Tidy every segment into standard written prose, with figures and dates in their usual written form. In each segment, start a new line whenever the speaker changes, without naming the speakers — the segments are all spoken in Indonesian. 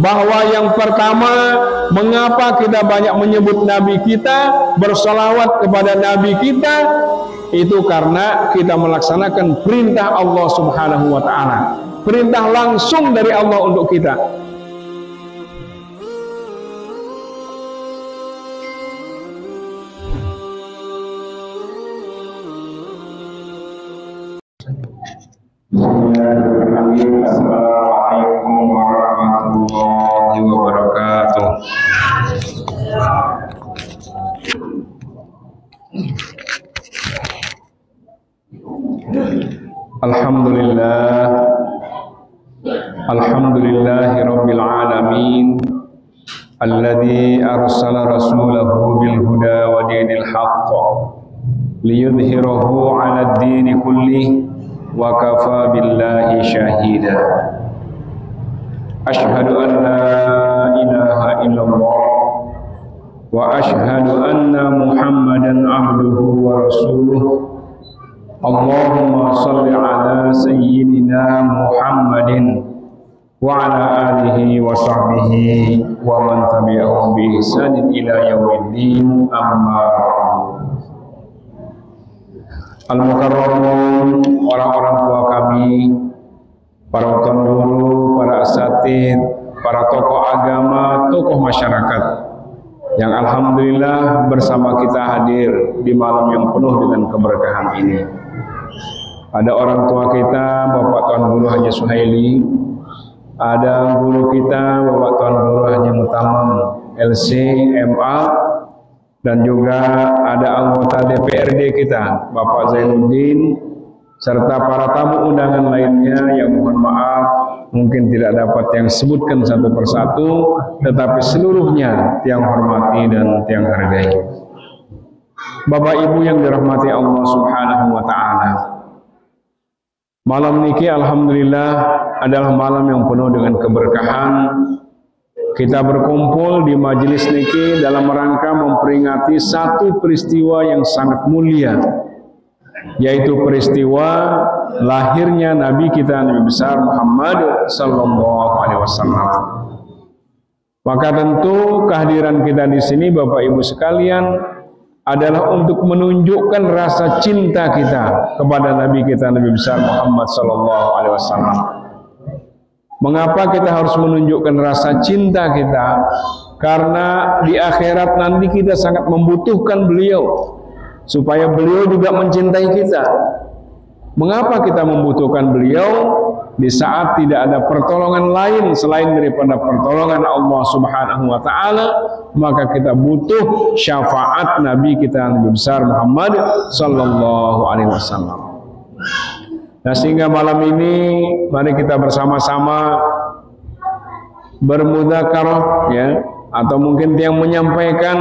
bahwa yang pertama, mengapa kita banyak menyebut Nabi kita, bersolawat kepada Nabi kita, itu karena kita melaksanakan perintah Allah Subhanahu wa Ta'ala, perintah langsung dari Allah untuk kita.
Assalamualaikum warahmatullahi wabarakatuh. Alhamdulillahi rabbil alamin, alladzi arsala rasulahu bil huda wa dinil haqq liyudhhirahu 'ala ad-dini kullih wa kafa billahi syahida. Asyhadu an la ilaha illallah wa asyhadu anna Muhammadan abduhu wa rasuluh. Allahumma shalli ala sayyidina Muhammadin wa ala alihi wa sahbihi wa man tabi'ahum bi ihsanin ila yaumiddin, amma Al-Mukarramun, orang-orang tua kami, para tuan guru, para asatid, para tokoh agama, tokoh masyarakat yang alhamdulillah bersama kita hadir di malam yang penuh dengan keberkahan ini. Ada orang tua kita, Bapak Tuan Guru Haji Suhaili, ada guru kita, Bapak Tuan Guru Haji Mutamam LC MA, dan juga ada anggota DPRD kita, Bapak Zainuddin, serta para tamu undangan lainnya yang mohon maaf mungkin tidak dapat yang sebutkan satu persatu, tetapi seluruhnya tiang hormati dan tiang hargai. Bapak Ibu yang dirahmati Allah Subhanahu wa Ta'ala, malam niki alhamdulillah adalah malam yang penuh dengan keberkahan. Kita berkumpul di majelis niki dalam rangka memperingati satu peristiwa yang sangat mulia, yaitu peristiwa lahirnya Nabi kita, Nabi besar Muhammad sallallahu alaihi wasallam. Maka tentu kehadiran kita di sini Bapak Ibu sekalian adalah untuk menunjukkan rasa cinta kita kepada Nabi kita, Nabi besar Muhammad sallallahu alaihi wasallam. Mengapa kita harus menunjukkan rasa cinta kita? Karena di akhirat nanti kita sangat membutuhkan beliau, supaya beliau juga mencintai kita. Mengapa kita membutuhkan beliau? Di saat tidak ada pertolongan lain selain daripada pertolongan Allah Subhanahu wa Ta'ala, maka kita butuh syafaat Nabi kita, Nabi besar Muhammad sallallahu alaihi wasallam. Nah, sehingga malam ini mari kita bersama-sama bermudzakarah, ya, atau mungkin yang menyampaikan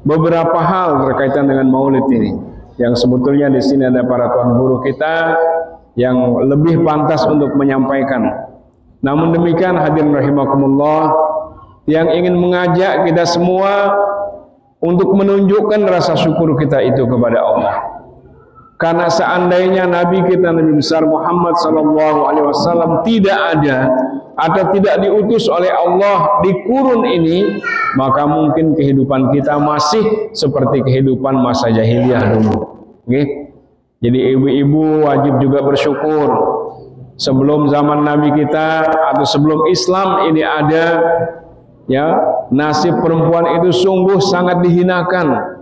beberapa hal berkaitan dengan Maulid ini, yang sebetulnya di sini ada para tuan guru kita yang lebih pantas untuk menyampaikan. Namun demikian hadirin rahimakumullah, yang ingin mengajak kita semua untuk menunjukkan rasa syukur kita itu kepada Allah. Karena seandainya Nabi kita, Nabi besar Muhammad sallallahu alaihi wasallam tidak ada atau tidak diutus oleh Allah di kurun ini, maka mungkin kehidupan kita masih seperti kehidupan masa jahiliyah dulu. Okay? Jadi ibu-ibu wajib juga bersyukur. Sebelum zaman Nabi kita atau sebelum Islam ini ada, ya, nasib perempuan itu sungguh sangat dihinakan.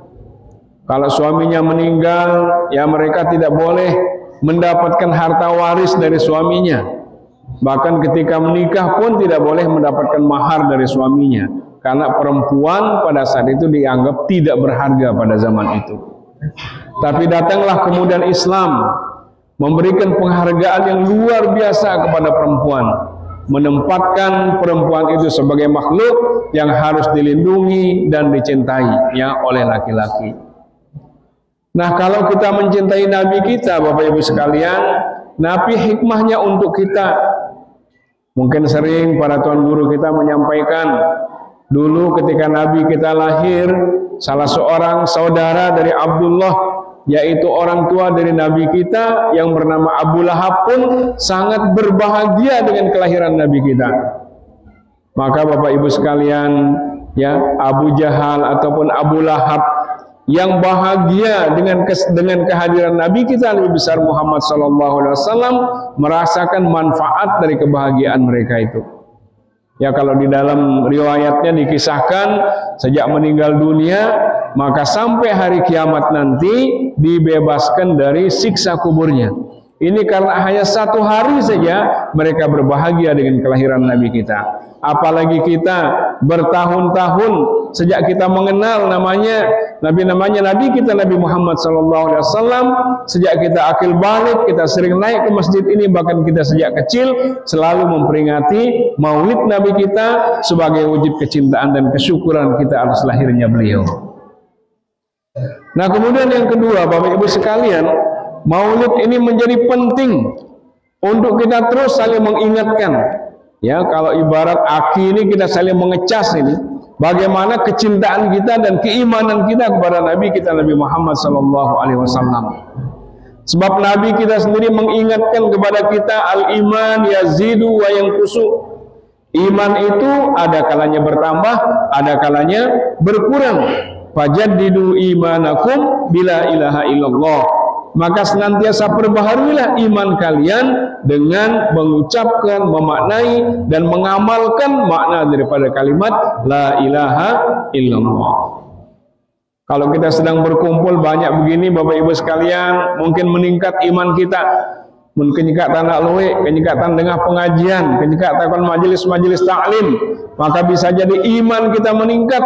Kalau suaminya meninggal, ya mereka tidak boleh mendapatkan harta waris dari suaminya. Bahkan ketika menikah pun tidak boleh mendapatkan mahar dari suaminya. Karena perempuan pada saat itu dianggap tidak berharga pada zaman itu. Tapi datanglah kemudian Islam memberikan penghargaan yang luar biasa kepada perempuan. Menempatkan perempuan itu sebagai makhluk yang harus dilindungi dan dicintai, ya, oleh laki-laki. Nah, kalau kita mencintai Nabi kita, Bapak Ibu sekalian, Nabi hikmahnya untuk kita. Mungkin sering para tuan guru kita menyampaikan, dulu ketika Nabi kita lahir, salah seorang saudara dari Abdullah, yaitu orang tua dari Nabi kita yang bernama Abu Lahab pun sangat berbahagia dengan kelahiran Nabi kita. Maka Bapak Ibu sekalian, ya, Abu Jahal ataupun Abu Lahab yang bahagia dengan kehadiran Nabi kita Nabi besar Muhammad SAW merasakan manfaat dari kebahagiaan mereka itu. Ya, kalau di dalam riwayatnya dikisahkan sejak meninggal dunia maka sampai hari kiamat nanti dibebaskan dari siksa kuburnya. Ini karena hanya 1 hari saja mereka berbahagia dengan kelahiran Nabi kita. Apalagi kita bertahun-tahun sejak kita mengenal Nabi kita Nabi Muhammad SAW. Sejak kita akil balik, kita sering naik ke masjid ini, bahkan kita sejak kecil selalu memperingati Maulid Nabi kita sebagai wujud kecintaan dan kesyukuran kita atas lahirnya beliau. Nah, kemudian yang kedua, Bapak Ibu sekalian, Maulid ini menjadi penting untuk kita terus saling mengingatkan. Ya, kalau ibarat aki ini kita saling mengecas ini, bagaimana kecintaan kita dan keimanan kita kepada Nabi kita Nabi Muhammad SAW. Sebab Nabi kita sendiri mengingatkan kepada kita, al-iman yazidu wa yanqusu. Iman itu ada kalanya bertambah, ada kalanya berkurang. Fajaddidu imanakum bila ilaha illallah. Maka senantiasa perbaharuilah iman kalian dengan mengucapkan, memaknai dan mengamalkan makna daripada kalimat la ilaha illallah. Kalau kita sedang berkumpul banyak begini Bapak Ibu sekalian, mungkin meningkat iman kita. Mungkin kenyekatan luwe, kenyekatan dengar pengajian, kenyekatan majelis-majelis taklim, maka bisa jadi iman kita meningkat.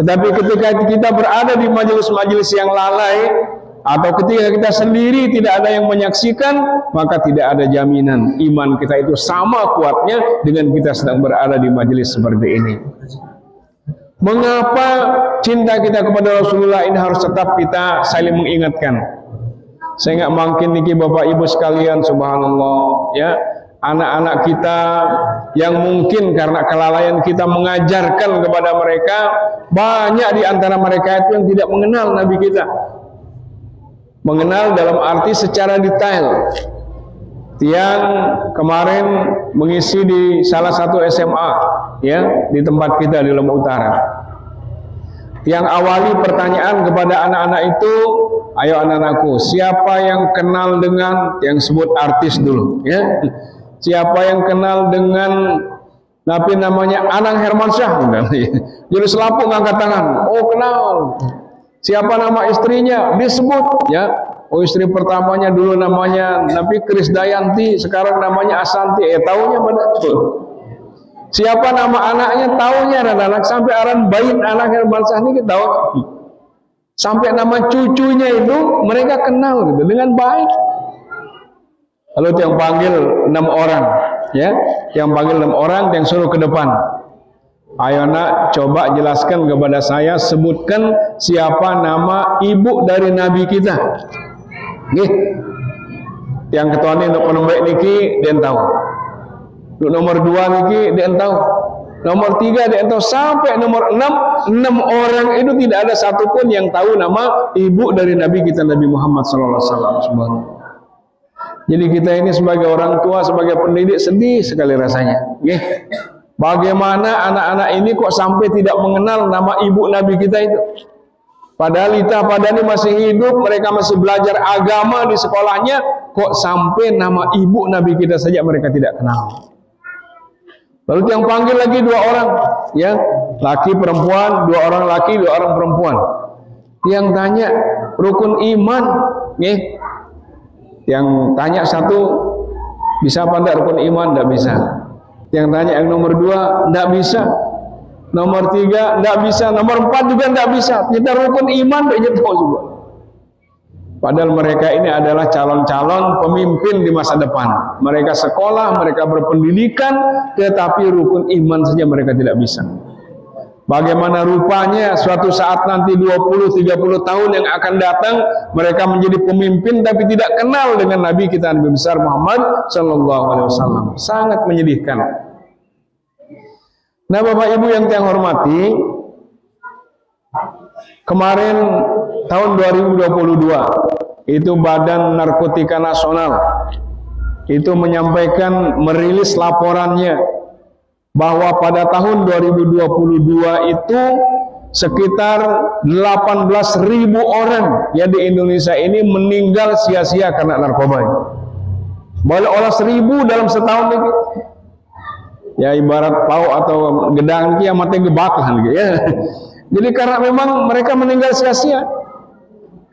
Tetapi ketika kita berada di majelis-majelis yang lalai, atau ketika kita sendiri tidak ada yang menyaksikan, maka tidak ada jaminan iman kita itu sama kuatnya dengan kita sedang berada di majelis seperti ini. Mengapa cinta kita kepada Rasulullah ini harus tetap kita saling mengingatkan? Saya nggak mungkin niki Bapak Ibu sekalian, subhanallah, ya, anak-anak kita yang mungkin karena kelalaian kita mengajarkan kepada mereka, banyak di antara mereka itu yang tidak mengenal Nabi kita. Mengenal dalam arti secara detail. Tiang kemarin mengisi di salah satu SMA, ya, di tempat kita di Lombok Utara. Yang awali pertanyaan kepada anak-anak itu, ayo anak-anakku, siapa yang kenal dengan, yang sebut artis dulu, ya, siapa yang kenal dengan Nabi namanya Anang Hermansyah? Jadi selaput ngangkat tangan. Oh, kenal. Siapa nama istrinya? Disebut, ya. Oh, istri pertamanya dulu namanya Nabi Krisdayanti, sekarang namanya Asanti. Tahunya pada siapa nama anaknya, tahunya anak-anak, sampai aran bayin anak Hermansyah ini kita tahu. Sampai nama cucunya itu mereka kenal gitu dengan baik. Lalu yang panggil 6 orang, ya, yang panggil 6 orang, yang suruh ke depan. Ayo nak, coba jelaskan kepada saya, sebutkan siapa nama ibu dari Nabi kita. Nih, yang ketua ini untuk penumbek niki dia tahu. Untuk nomor 2 niki dia tahu. Nomor 3 dia tahu, sampai nomor 6 orang itu tidak ada satupun yang tahu nama ibu dari Nabi kita Nabi Muhammad SAW. Jadi kita ini sebagai orang tua, sebagai pendidik sedih sekali rasanya. Nih, bagaimana anak-anak ini kok sampai tidak mengenal nama ibu Nabi kita itu? Padahal Lita Padani masih hidup, mereka masih belajar agama di sekolahnya, kok sampai nama ibu Nabi kita saja mereka tidak kenal. Lalu yang panggil lagi 2 orang, ya, laki perempuan, 2 orang laki, 2 orang perempuan. Yang tanya rukun iman, nih. Yang tanya satu, bisa apa enggak rukun iman? Enggak bisa. Yang tanya yang nomor 2, enggak bisa. Nomor 3, enggak bisa. Nomor 4 juga enggak bisa. Kita rukun iman, enggak tahu juga. Padahal mereka ini adalah calon-calon pemimpin di masa depan. Mereka sekolah, mereka berpendidikan, tetapi rukun iman saja mereka tidak bisa. Bagaimana rupanya suatu saat nanti 20-30 tahun yang akan datang, mereka menjadi pemimpin tapi tidak kenal dengan Nabi kita Nabi besar Muhammad SAW. Sangat menyedihkan. Nah, Bapak Ibu yang saya hormati, kemarin tahun 2022 itu Badan Narkotika Nasional itu menyampaikan, merilis laporannya
bahwa pada tahun 2022 itu sekitar 18.000 orang yang di Indonesia ini meninggal sia-sia karena narkoba. Boleh olah 1.000 dalam setahun ini. Ya ibarat pau atau gedang kia mati gebaklah gitu ya. Jadi karena memang mereka meninggal sia-sia.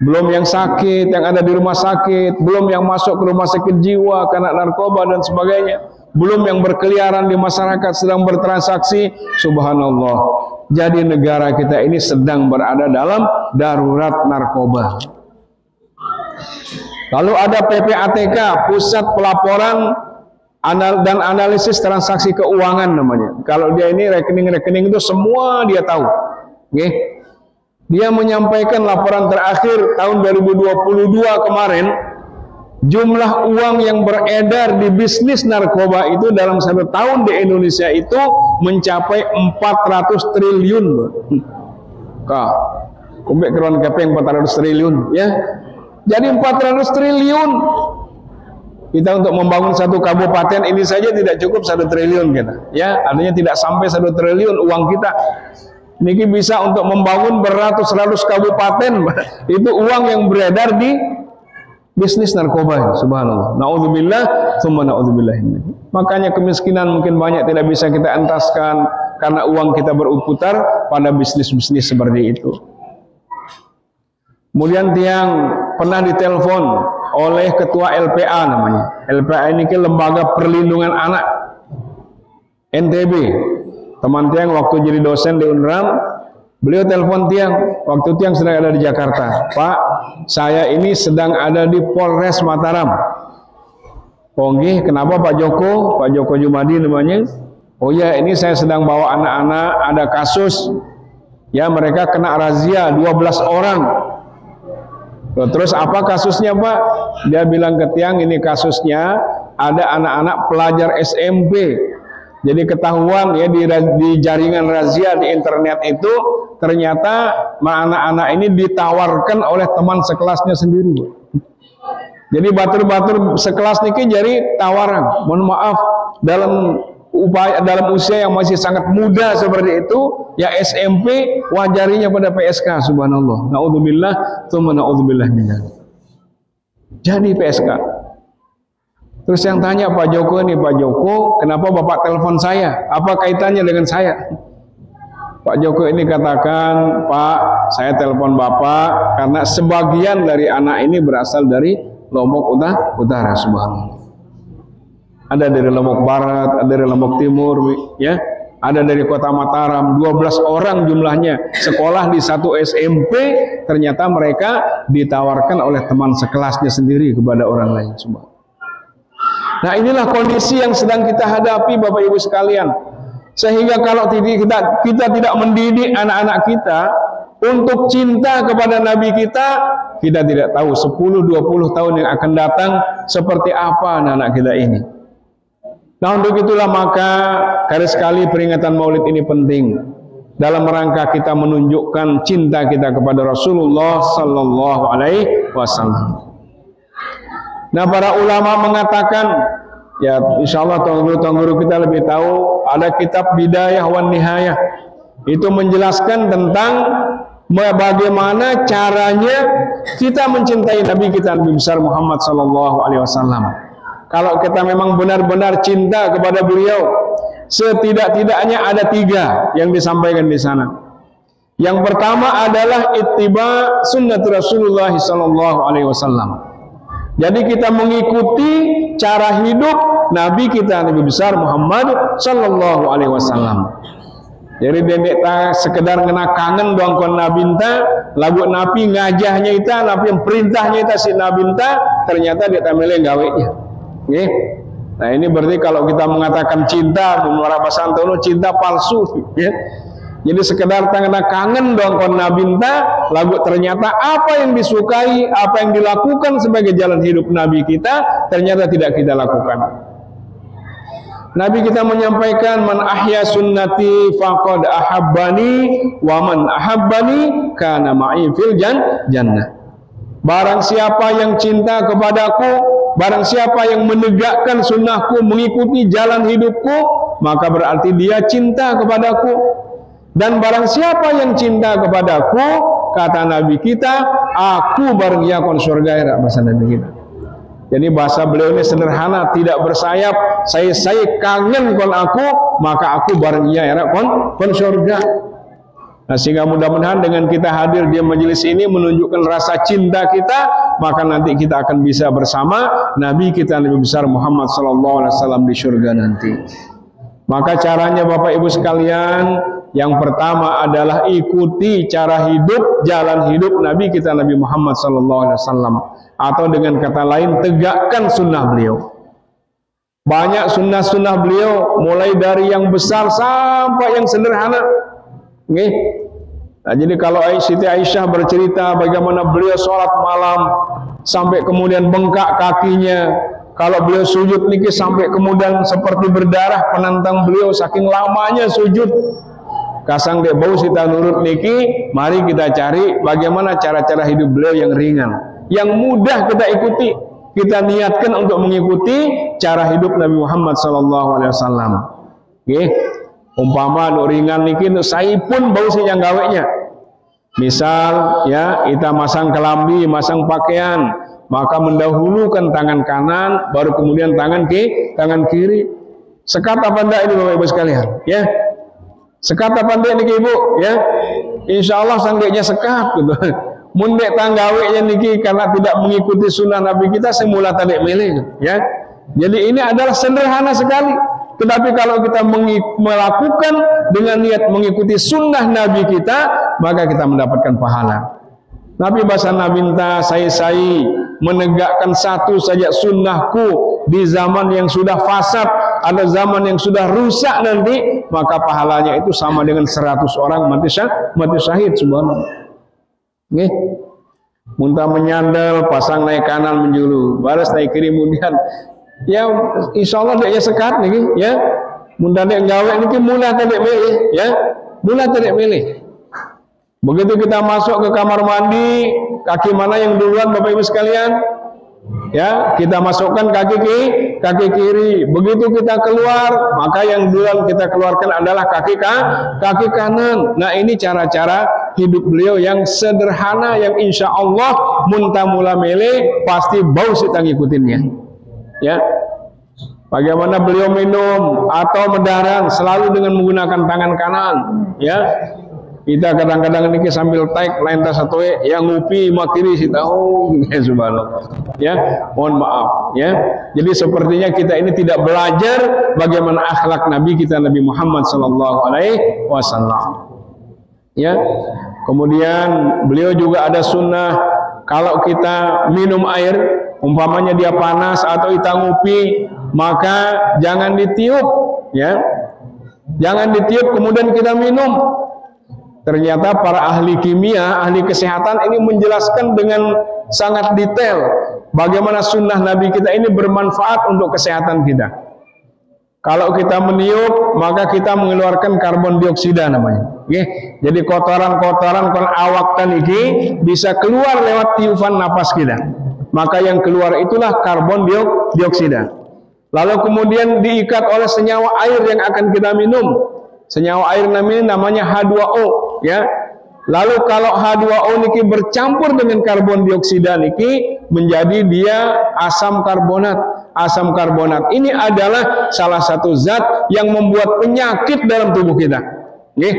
Belum yang sakit, yang ada di rumah sakit, belum yang masuk ke rumah sakit jiwa karena narkoba dan sebagainya, belum yang berkeliaran di masyarakat sedang bertransaksi. Subhanallah. Jadi negara kita ini sedang berada dalam darurat narkoba. Lalu ada PPATK, Pusat Pelaporan dan Analisis Transaksi Keuangan namanya. Kalau dia ini rekening-rekening itu semua dia tahu. Okay. Dia menyampaikan laporan terakhir tahun 2022 kemarin, jumlah uang yang beredar di bisnis narkoba itu dalam 1 tahun di Indonesia itu mencapai 400 triliun. Kak, kumpul keruan kepeng 400 triliun ya. Jadi 400 triliun. Kita untuk membangun satu kabupaten ini saja tidak cukup 1 triliun kita. Ya, artinya tidak sampai 1 triliun uang kita. Niki bisa untuk membangun beratus-ratus kabupaten. Itu uang yang beredar di bisnis narkoba. Subhanallah. Na'udzubillah, tsumma na'udzubillah. Makanya kemiskinan mungkin banyak tidak bisa kita entaskan karena uang kita berputar pada bisnis-bisnis seperti itu. Kemudian tiang pernah ditelepon oleh ketua LPA namanya. LPA ini ke Lembaga Perlindungan Anak NTB. Teman tiang waktu jadi dosen di UNRAM, beliau telepon tiang, waktu tiang sedang ada di Jakarta. Pak, saya ini sedang ada di Polres Mataram. Oh nggih, kenapa Pak Joko? Pak Joko Jumadi namanya. Oh ya, ini saya sedang bawa anak-anak, ada kasus. Ya, mereka kena razia 12 orang. Loh, terus apa kasusnya Pak? Dia bilang ke tiang, ini kasusnya ada anak-anak pelajar SMP. Jadi ketahuan ya di jaringan razia di internet itu ternyata anak-anak ini ditawarkan oleh teman sekelasnya sendiri. Jadi batur-batur sekelas niki jadi tawaran. Mohon maaf dalam usia yang masih sangat muda seperti itu ya SMP wajarinya pada PSK. Subhanallah. Naudzubillah, tsumma naudzubillah minna. Jadi PSK. Terus yang tanya Pak Joko ini, Pak Joko, kenapa Bapak telepon saya? Apa kaitannya dengan saya? Pak Joko ini katakan, Pak, saya telepon Bapak karena sebagian dari anak ini berasal dari Lombok Utara, subhanallah. Ada dari Lombok Barat, ada dari Lombok Timur, ya. Ada dari Kota Mataram, 12 orang jumlahnya sekolah di satu SMP, ternyata mereka ditawarkan oleh teman sekelasnya sendiri kepada orang lain, subhanallah. Nah inilah kondisi yang sedang kita hadapi Bapak Ibu sekalian. Sehingga kalau kita tidak mendidik anak-anak kita untuk cinta kepada Nabi kita tidak tahu 10-20 tahun yang akan datang seperti apa anak-anak kita ini. Nah untuk itulah maka garis sekali peringatan Maulid ini penting dalam rangka kita menunjukkan cinta kita kepada Rasulullah Sallallahu Alaihi Wasallam. Nah para ulama mengatakan, ya insya Allah tuan guru kita lebih tahu, ada kitab Bidayah wan Nihayah. Itu menjelaskan tentang bagaimana caranya kita mencintai Nabi kita, Nabi besar Muhammad Sallallahu Alaihi Wasallam. Kalau kita memang benar-benar cinta kepada beliau, setidak-tidaknya ada 3 yang disampaikan di sana. Yang pertama adalah ittiba sunnat Rasulullah Sallallahu Alaihi Wasallam. Jadi kita mengikuti cara hidup Nabi kita, Nabi besar Muhammad Sallallahu Alaihi Wasallam. Jadi dendek tak sekedar kena kangen doang kon Nabi ta, lagu Nabi ngajahnya itu, Nabi yang perintahnya itu si Nabi ta, ternyata dia tamele gawenya. Oke. Nah ini berarti kalau kita mengatakan cinta, menurut bahasa Antono cinta palsu, ya. Jadi sekedar kena kangen doang kon Nabi ta, lagu ternyata apa yang disukai, apa yang dilakukan sebagai jalan hidup Nabi kita ternyata tidak kita lakukan. Nabi kita menyampaikan man ahya sunnati faqad ahabbani wa man ahabbani kana ma'i fil jannah. Barang siapa yang cinta kepadaku, barang siapa yang menegakkan sunnahku, mengikuti jalan hidupku, maka berarti dia cinta kepadaku. Dan barang siapa yang cinta kepadaku, kata Nabi kita, aku bareng ia kon surga ya, bahasa Nabi kita. Jadi bahasa beliau ini sederhana, tidak bersayap. Saya kangen kon aku, maka aku bareng ia ya kon surga. Nah, sehingga mudah-mudahan dengan kita hadir di majelis ini menunjukkan rasa cinta kita, maka nanti kita akan bisa bersama Nabi kita Nabi besar Muhammad SAW di surga nanti. Maka caranya Bapak Ibu sekalian, yang pertama adalah ikuti cara hidup, jalan hidup Nabi kita Nabi Muhammad SAW, atau dengan kata lain tegakkan sunnah beliau. Banyak sunnah-sunnah beliau, mulai dari yang besar sampai yang sederhana. Nah, jadi kalau Siti Aisyah bercerita bagaimana beliau sholat malam sampai kemudian bengkak kakinya, kalau beliau sujud niki sampai kemudian seperti berdarah penantang beliau saking lamanya sujud. Kasang dek bau sita nurut niki, mari kita cari bagaimana cara-cara hidup beliau yang ringan, yang mudah kita ikuti. Kita niatkan untuk mengikuti cara hidup Nabi Muhammad SAW. Umpama nu ringan niki saya pun bau sih yang gaweknya. Misal ya, kita masang kelambi, masang pakaian, maka mendahulukan tangan kanan, baru kemudian tangan kiri. Sekat apa enggak ini Bapak Ibu sekalian? Ya, sekat apa enggak niki Ibu? Ya, insya Allah sanggeknya sekat gitu. Mundek tanggaweknya niki karena tidak mengikuti sunnah Nabi kita semula tadi milih. Ya, jadi ini adalah sederhana sekali. Tetapi kalau kita melakukan dengan niat mengikuti sunnah Nabi kita, maka kita mendapatkan pahala. Nabi bahasa Nabi minta saya menegakkan satu saja sunnahku di zaman yang sudah fasad, ada zaman yang sudah rusak nanti, maka pahalanya itu sama dengan 100 orang mati syahid. Subhanallah. Nih, muntah menyandal, pasang naik kanan menjulu, balas naik kiri kemudian. Ya, insya Allah dia sekat nih, ya. Mudah dia gawe niki mulah tadi milih, ya. Mulah tadi milih. Begitu kita masuk ke kamar mandi, kaki mana yang duluan Bapak Ibu sekalian? Ya, kita masukkan kaki kiri. Begitu kita keluar, maka yang duluan kita keluarkan adalah kaki kanan. Nah, ini cara-cara hidup beliau yang sederhana, yang insya Allah muntah mula milih pasti bau sita ngikutinnya. Ya, bagaimana beliau minum atau mendarang selalu dengan menggunakan tangan kanan. Ya, kita kadang-kadang ini sambil taik lain tas satu yang ngupi makiri si tahu. Subhanallah. Ya, mohon maaf. Ya, jadi sepertinya kita ini tidak belajar bagaimana akhlak Nabi kita Nabi Muhammad SAW. Ya, kemudian beliau juga ada sunnah kalau kita minum air. Umpamanya dia panas atau kita ngupi, maka jangan ditiup, ya. Jangan ditiup kemudian kita minum. Ternyata para ahli kimia, ahli kesehatan ini menjelaskan dengan sangat detail bagaimana sunnah Nabi kita ini bermanfaat untuk kesehatan kita. Kalau kita meniup, maka kita mengeluarkan karbon dioksida namanya. Jadi kotoran-kotoran kon awak taniki bisa keluar lewat tiupan napas kita. Maka yang keluar itulah karbon dioksida. Lalu kemudian diikat oleh senyawa air yang akan kita minum. Senyawa air namanya H2O, ya. Lalu kalau H2O niki bercampur dengan karbon dioksida niki menjadi dia asam karbonat. Asam karbonat ini adalah salah satu zat yang membuat penyakit dalam tubuh kita. Nggih.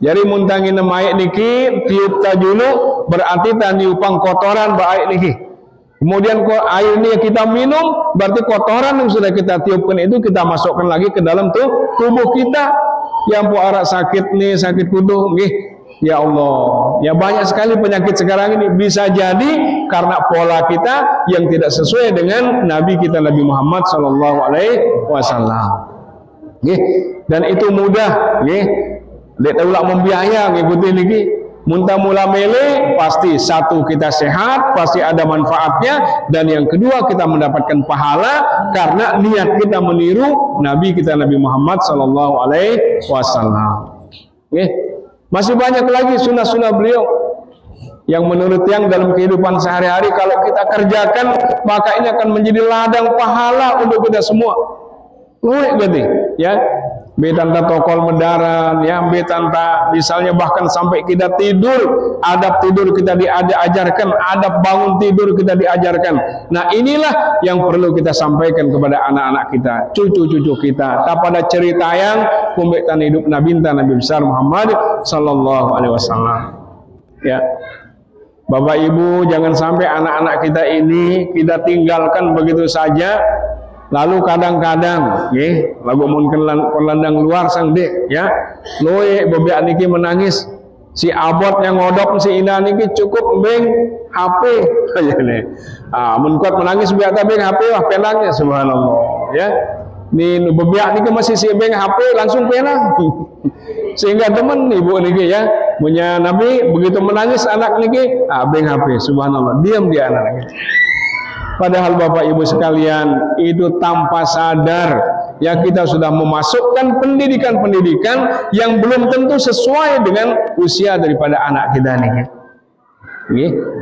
Jadi muntangi nemaik niki tiup tajulu berarti taniupang kotoran baik niki. Kemudian air ini yang kita minum, berarti kotoran yang sudah kita tiupkan itu kita masukkan lagi ke dalam tubuh kita. Yang arak sakit nih, sakit kudu, ya Allah, ya banyak sekali penyakit sekarang ini bisa jadi karena pola kita yang tidak sesuai dengan Nabi kita Nabi Muhammad SAW. Dan itu mudah, Dek ulah membiaya ngikuti niki. Muntah mula mele pasti satu kita sehat, pasti ada manfaatnya, dan yang kedua kita mendapatkan pahala karena niat kita meniru Nabi kita Nabi Muhammad SAW. Masih banyak lagi sunnah-sunnah beliau yang menurut yang dalam kehidupan sehari-hari kalau kita kerjakan maka ini akan menjadi ladang pahala untuk kita semua. Ya. betanta tokol mendaran, ya, betanta misalnya bahkan sampai kita tidur, adab tidur kita diajarkan, adab bangun tidur kita diajarkan. Nah, inilah yang perlu kita sampaikan kepada anak-anak kita, cucu-cucu kita. Tak pada cerita yang pembetan hidup Nabi besar Muhammad sallallahu alaihi wasallam. Ya. Bapak Ibu, jangan sampai anak-anak kita ini kita tinggalkan begitu saja. Lalu kadang-kadang, lagu mungkin landang luar sang dek, ya, loe bebiak niki menangis, si abot yang ngodop si ina niki cukup beng HP, menkuat menangis biak tapi HP wah penangnya, subhanallah, ya, ni bebiak niki masih si beng HP langsung penang, sehingga teman ibu niki ya, punya Nabi begitu menangis anak niki, beng HP, subhanallah, diam dia anak niki. Padahal Bapak Ibu sekalian, itu tanpa sadar ya kita sudah memasukkan pendidikan-pendidikan yang belum tentu sesuai dengan usia daripada anak kita nih.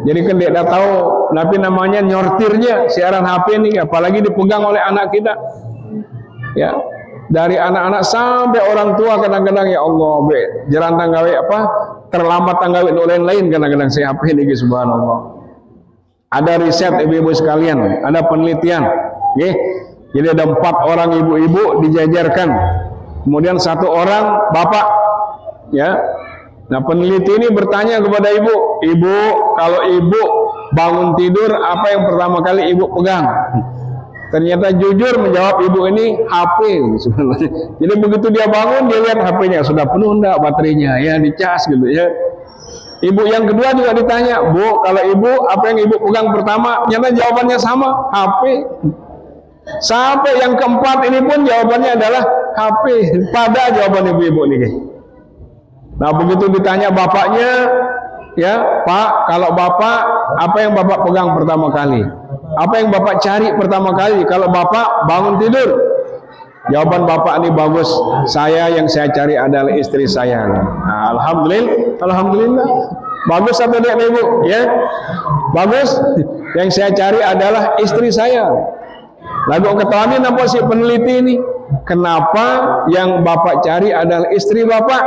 Jadi kan dia dah tahu tapi namanya nyortirnya siaran HP nih, apalagi dipegang oleh anak kita. Ya, dari anak-anak sampai orang tua kadang-kadang ya Allah, jerantang gawe apa? Terlambat tanggawe lain-lain kadang-kadang si HP nih, subhanallah. Ada riset ibu-ibu sekalian, ada penelitian, jadi ada 4 orang ibu-ibu dijajarkan, kemudian 1 orang bapak, ya. Nah, peneliti ini bertanya kepada ibu, kalau ibu bangun tidur apa yang pertama kali ibu pegang? Ternyata jujur menjawab ibu ini HP. Jadi begitu dia bangun dia lihat HP-nya sudah penuh enggak baterainya, ya dicas gitu ya. Ibu yang kedua juga ditanya, Bu, kalau ibu apa yang ibu pegang pertama? Ternyata jawabannya sama, HP. Sampai yang keempat ini pun jawabannya adalah HP. Pada jawaban ibu-ibu nih. Nah, begitu ditanya bapaknya, ya Pak, kalau bapak apa yang bapak pegang pertama kali? Apa yang bapak cari pertama kali? Kalau bapak bangun tidur, jawaban bapak ini bagus. Yang saya cari adalah istri saya. Nah, alhamdulillah. Bagus atau tidak ibu? Ya, bagus. Yang saya cari adalah istri saya. Lalu ketahuan nampak si peneliti ini, kenapa yang bapak cari adalah istri bapak?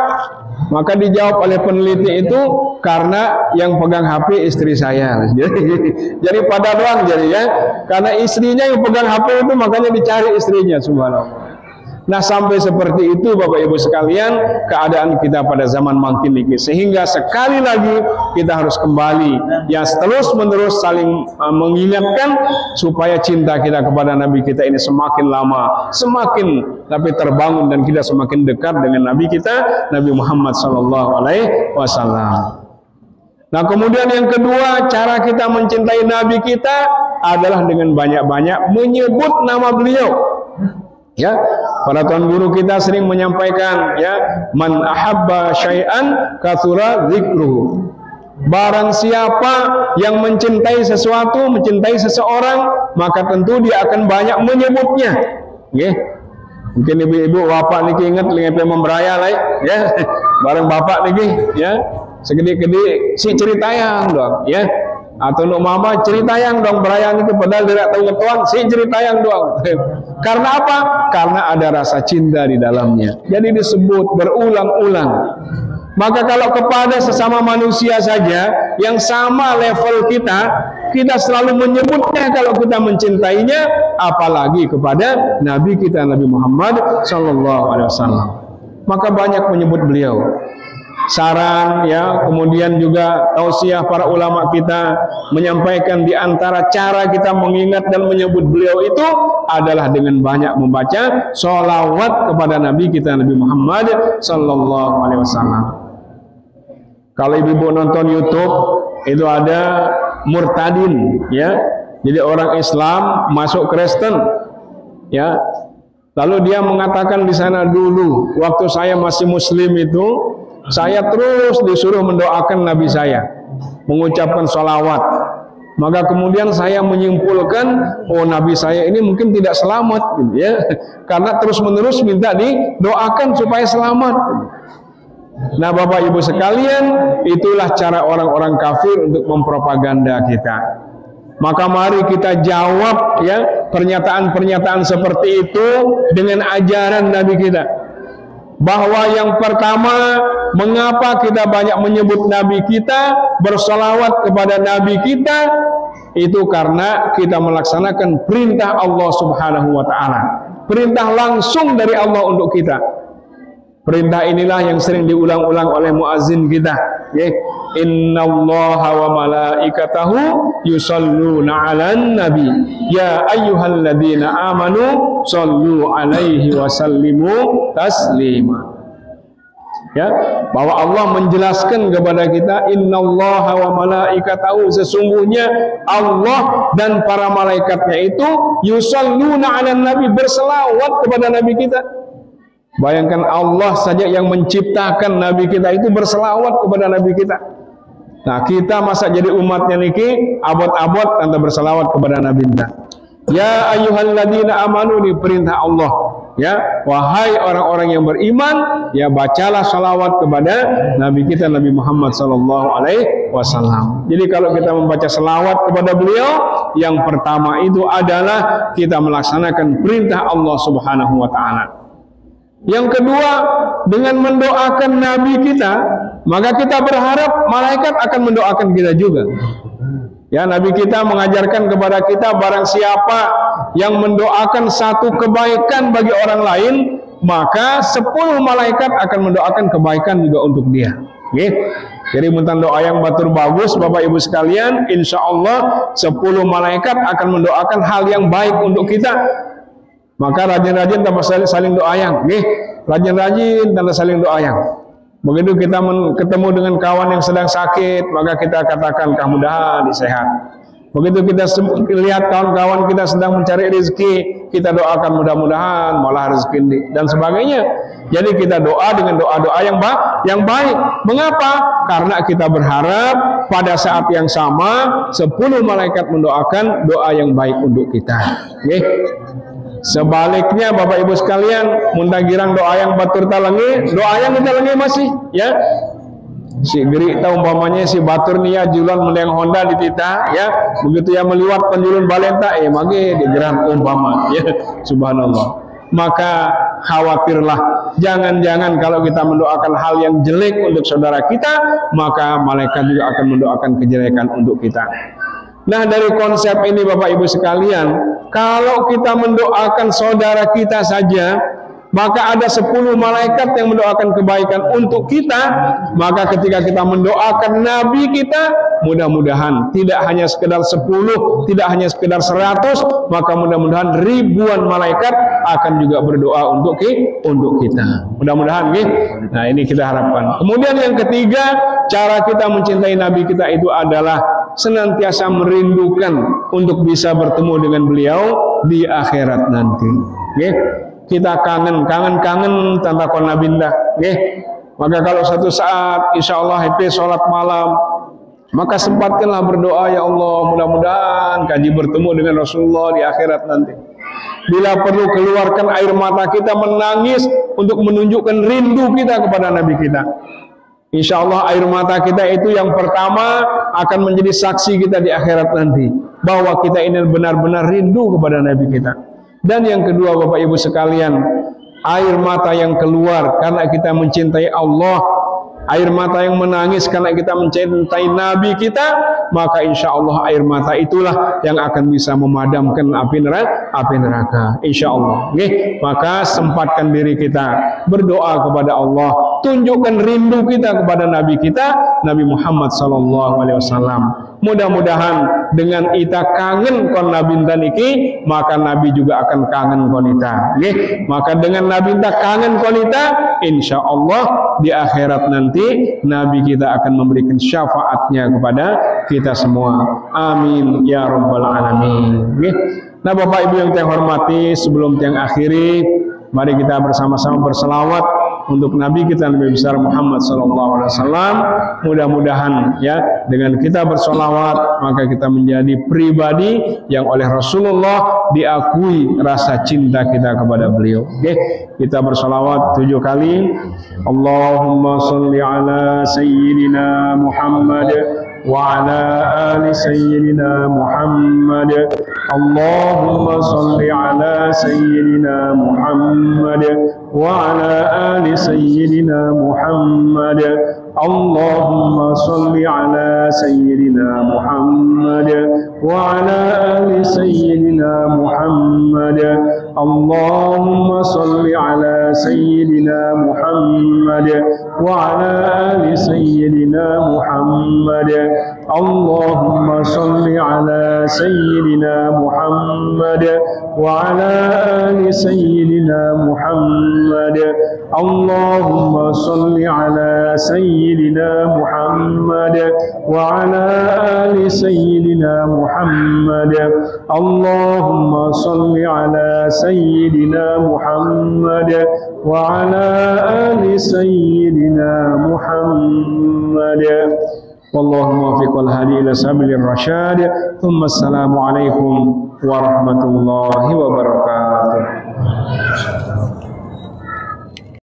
Maka dijawab oleh peneliti itu karena yang pegang HP istri saya. Jadi pada doang jadi ya, karena istrinya yang pegang HP itu makanya dicari istrinya, subhanallah. Nah, sampai seperti itu Bapak Ibu sekalian keadaan kita pada zaman makin ini, sehingga sekali lagi kita harus kembali yang terus menerus saling mengingatkan supaya cinta kita kepada Nabi kita ini semakin lama semakin tapi terbangun dan kita semakin dekat dengan Nabi kita Nabi Muhammad SAW. Nah, kemudian yang kedua, cara kita mencintai Nabi kita adalah dengan banyak-banyak menyebut nama beliau. Ya, para tuan guru kita sering menyampaikan, ya, man ahabba syai'an katsura dzikruhu. Barang siapa yang mencintai sesuatu, mencintai seseorang, maka tentu dia akan banyak menyebutnya. Mungkin ibu-ibu bapak niki ingat lengan memberaya lah, ya. Bareng bapak niki, ya, segede-gede si ceritayang dong, ya. Atau nuk mama ceritayang dong beraya niki padahal tidak tahu ngetuan, si ceritayang doang. Karena apa? Karena ada rasa cinta di dalamnya. Jadi disebut berulang-ulang. Maka kalau kepada sesama manusia saja yang sama level kita selalu menyebutnya kalau kita mencintainya, apalagi kepada Nabi kita Nabi Muhammad SAW. Maka banyak menyebut beliau. Saran, ya, kemudian juga tausiah para ulama kita menyampaikan di antara cara kita mengingat dan menyebut beliau itu adalah dengan banyak membaca sholawat kepada Nabi kita Nabi Muhammad SAW. Kalau ibu-ibu nonton YouTube itu ada murtadin, ya, jadi orang Islam masuk Kristen, ya, lalu dia mengatakan di sana dulu waktu saya masih Muslim itu saya terus disuruh mendoakan Nabi saya, mengucapkan sholawat. Maka kemudian saya menyimpulkan, oh Nabi saya ini mungkin tidak selamat, ya, karena terus menerus minta didoakan supaya selamat. Nah, Bapak Ibu sekalian, itulah cara orang-orang kafir untuk mempropaganda kita. Maka mari kita jawab, ya, pernyataan-pernyataan seperti itu dengan ajaran Nabi kita. bahwa yang pertama, mengapa kita banyak menyebut Nabi kita, bersolawat kepada Nabi kita, itu karena kita melaksanakan perintah Allah Subhanahu wa Ta'ala, perintah langsung dari Allah untuk kita. Perintah inilah yang sering diulang-ulang oleh muazin kita, ya. Innallaha wa malaikatahu yusalluna 'alan nabi ya ayyuhalladzina amanu shallu 'alaihi wa sallimu taslima. Ya, bahwa Allah menjelaskan kepada kita, innallaha wa malaikatahu, sesungguhnya Allah dan para malaikatnya itu yusalluna 'alan nabi, berselawat kepada nabi kita. Bayangkan Allah saja yang menciptakan Nabi kita itu berselawat kepada Nabi kita. Nah, kita masa jadi umatnya niki abot-abot tanda berselawat kepada Nabi kita. Ya ayyuhalladzina amanu, di perintah Allah. Ya, wahai orang-orang yang beriman, ya bacalah salawat kepada Nabi kita, Nabi Muhammad sallallahu alaihi wasallam. Jadi kalau kita membaca salawat kepada beliau, yang pertama itu adalah kita melaksanakan perintah Allah Subhanahu wa Ta'ala. Yang kedua, dengan mendoakan Nabi kita, maka kita berharap malaikat akan mendoakan kita juga. Ya, Nabi kita mengajarkan kepada kita, barang siapa yang mendoakan satu kebaikan bagi orang lain, maka 10 malaikat akan mendoakan kebaikan juga untuk dia. Oke? Jadi tentang doa yang batur bagus, Bapak Ibu sekalian, insya Allah 10 malaikat akan mendoakan hal yang baik untuk kita. Maka rajin-rajin tanpa saling doayang, rajin-rajin tanpa saling doayang. Begitu kita ketemu dengan kawan yang sedang sakit, maka kita katakan mudah-mudahan disehat. Begitu kita lihat kawan-kawan kita sedang mencari rezeki, kita doakan mudah-mudahan malah rezeki dan sebagainya. Jadi kita doa dengan doa-doa yang baik. Mengapa? Karena kita berharap pada saat yang sama 10 malaikat mendoakan doa yang baik untuk kita. Sebaliknya Bapak Ibu sekalian, muntah girang doa yang batur talangi, doa yang kita lengi masih, ya. Si geri tahu umpamanya si batur nia julan mendeng Honda di tita, ya. Begitu yang meliwat penjulun balenta, mage digerang umpama, ya. Subhanallah. Maka khawatirlah, jangan-jangan kalau kita mendoakan hal yang jelek untuk saudara kita, maka malaikat juga akan mendoakan kejelekan untuk kita. Nah, dari konsep ini Bapak Ibu sekalian, kalau kita mendoakan saudara kita saja, maka ada 10 malaikat yang mendoakan kebaikan untuk kita. Maka ketika kita mendoakan Nabi kita, mudah-mudahan tidak hanya sekedar 10, tidak hanya sekedar 100, maka mudah-mudahan ribuan malaikat akan juga berdoa untuk kita. Mudah-mudahan, nah ini kita harapkan. Kemudian yang ketiga, cara kita mencintai Nabi kita itu adalah senantiasa merindukan untuk bisa bertemu dengan beliau di akhirat nanti. Kita kangen tanpa kon Nabi dah. Maka kalau satu saat insya Allah itu sholat malam, maka sempatkanlah berdoa, ya Allah, mudah-mudahan kaji bertemu dengan Rasulullah di akhirat nanti. Bila perlu keluarkan air mata kita menangis untuk menunjukkan rindu kita kepada Nabi kita. Insya Allah air mata kita itu yang pertama akan menjadi saksi kita di akhirat nanti, bahwa kita ini benar-benar rindu kepada Nabi kita. Dan yang kedua Bapak Ibu sekalian, air mata yang keluar karena kita mencintai Allah, air mata yang menangis karena kita mencintai Nabi kita, maka insya Allah air mata itulah yang akan bisa memadamkan api neraka. Insya Allah. Maka sempatkan diri kita berdoa kepada Allah, tunjukkan rindu kita kepada Nabi kita, Nabi Muhammad SAW. Mudah-mudahan dengan kita kangen kon Nabi niki, maka Nabi juga akan kangen kon kita. Maka dengan Nabi kita kangen kon kita, insya Allah di akhirat nanti Nabi kita akan memberikan syafaatnya kepada kita semua. Amin ya rabbal alamin. Nah Bapak Ibu yang saya hormati, sebelum yang akhiri, mari kita bersama-sama berselawat untuk Nabi kita Nabi besar Muhammad SAW. Mudah-mudahan ya dengan kita bersolawat maka kita menjadi pribadi yang oleh Rasulullah diakui rasa cinta kita kepada beliau. Kita bersolawat 7 kali. Allahumma salli ala sayyidina Muhammad wa ala ali sayyidina Muhammad. Allahumma salli ala sayyidina Muhammad
وعلى آل سيدنا محمد اللهم صل على سيدنا محمد وعلى آل سيدنا محمد اللهم صل على سيدنا محمد وعلى آل سيدنا محمد اللهم صل على سيدنا محمد وعلى آل سيدنا محمد اللهم صل على سيدنا محمد وعلى آل سيدنا محمد اللهم صل على سيدنا محمد وعلى آل سيدنا محمد والله موفق والهادي إلى سبيل الرشاد ثم السلام عليكم ورحمة الله وبركاته.